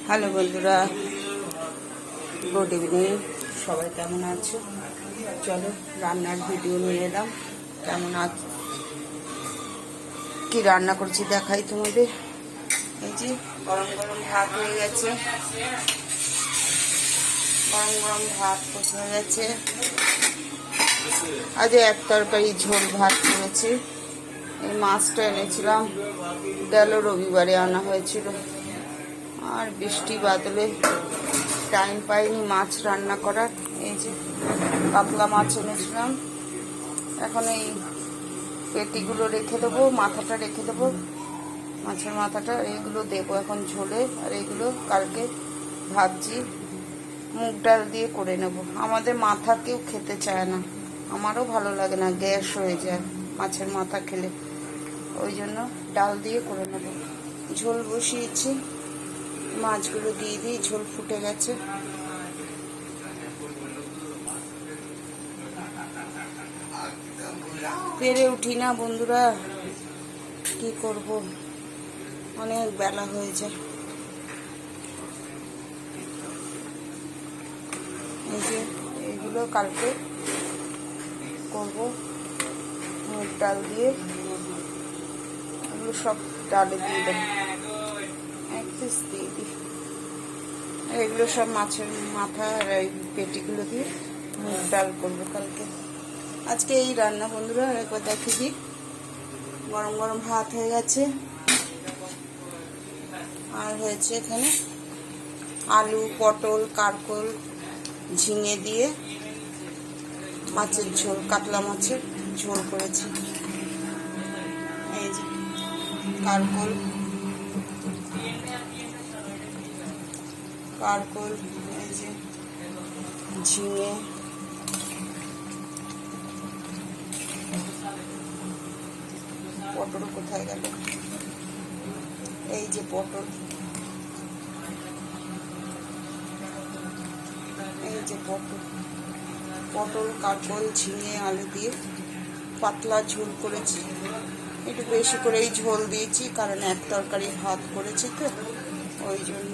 Hello বন্ধুরা, good evening. সবাই কেমন আছো? চলো রান্নার ভিডিও নিয়ে এলাম। কেমন আছো, কি রান্না করছি দেখাই তোমাদের। এই যে গরম গরম ভাত হয়ে গেছে, গরম গরম ভাত হয়ে গেছে। আজ এক তরকারি ঝোল ভাত করেছি। এই মাছটা এনেছিলাম, গেল রবিবারে আনা হয়েছিল, আর বৃষ্টি বাদলে টাইম পাইনি মাছ রান্না করার। এই যে কাতলা মাছ এনেছিলাম, এখন এই পেটিগুলো রেখে দেবো, মাথাটা রেখে দেবো, মাছের মাথাটা এইগুলো দেবো এখন ঝোলে। আর এইগুলো কালকে ভাবছি মুগ ডাল দিয়ে করে নেব। আমাদের মাথা কেউ খেতে চায় না, আমারও ভালো লাগে না, গ্যাস হয়ে যায় মাছের মাথা খেলে, ওই জন্য ডাল দিয়ে করে নেব। ঝোল বসিয়েছি, মাছগুলো দিয়ে দিই, ঝোল ফুটে গেছে। পেরে উঠি না বন্ধুরা, কি করব, অনেক বেলা হয়ে যায়। এই যে এইগুলো কালকে করবো মুগ ডাল দিয়ে, এগুলো সব ডালে দিয়ে দেবো, এক পিস দিয়ে দিই। এগুলো সব মাছের মাথা আর এই পেটিগুলো দিয়ে মুগ ডাল করবো কালকে। আজকে এই রান্না বন্ধুরা, একবার দেখে দিই। গরম গরম ভাত হয়ে গেছে, আর হয়েছে এখানে আলু, পটল, কারকল, ঝিঙে দিয়ে মাছের ঝোল, কাতলা মাছের ঝোল করেছি। এই যে কারকল, এই যে ঝিঙে, পটল কোথায় গেল, এই যে পটল, এই যে পটল, কারকল, ঝিঙে, আলু দিয়ে পাতলা ঝোল করেছি। একটু বেশি করেই ঝোল দিয়েছি, কারণ এক তরকারি ভাত করেছি তো, ওই জন্য।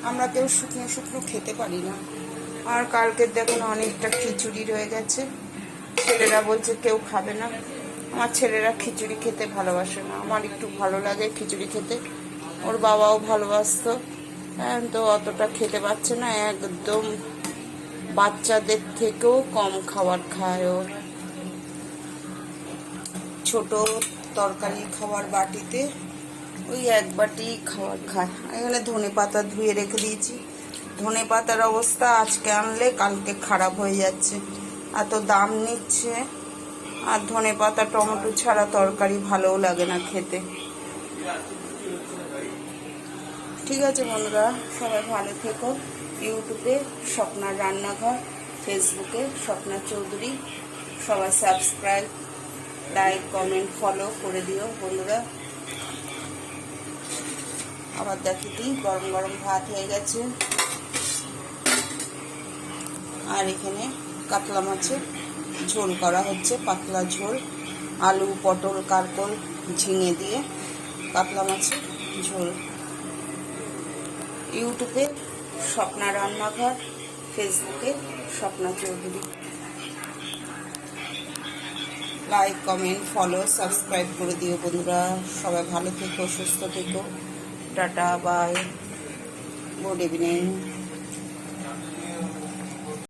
আমরা কেউ শুকনো শুকনো খেতে পারি না। আর কালকের দেখুন অনেকটা খিচুড়ি রয়ে গেছে, ছেলেরা বলছে কেউ খাবে না। আমার ছেলেরা খিচুড়ি খেতে ভালোবাসে না, আমার একটু ভালো লাগে খিচুড়ি খেতে, ওর বাবাও ভালোবাসতো, তো অতটা খেতে পারছে না, একদম বাচ্চাদের থেকেও কম খাবার খায় ও। ছোট তরকারি খাবার বাটিতে ওই এক বাটি খাবার খায়। এখানে ধনে পাতা ধুয়ে রেখে দিয়েছি। ধনে পাতার অবস্থা আজকে আনলে কালকে খারাপ হয়ে যাচ্ছে, এত দাম নিচ্ছে। আর ধনে পাতা টমেটো ছাড়া তরকারি ভালোও লাগে না খেতে। ঠিক আছে বন্ধুরা, সবাই ভালো থেকো। ইউটিউবে স্বপ্নার রান্নাঘর, ফেসবুকে স্বপ্না চৌধুরী, সবাই সাবস্ক্রাইব, লাইক, কমেন্ট, ফলো করে দিও বন্ধুরা। আবার দেখি দিই, গরম গরম ভাত হয়ে গেছে, আর এখানে কাতলা মাছের ঝোল করা হচ্ছে, পাতলা ঝোল, আলু, পটল, কারকল, ঝিঙে দিয়ে কাতলা মাছের ঝোল। ইউটিউবে স্বপ্না রান্নাঘর, ফেসবুকে Swapna Chowdhury. Like, comment, follow, subscribe করে দিও বন্ধুরা। সবাই ভালো থেকো, সুস্থ থেকো। Tata, bye, good evening.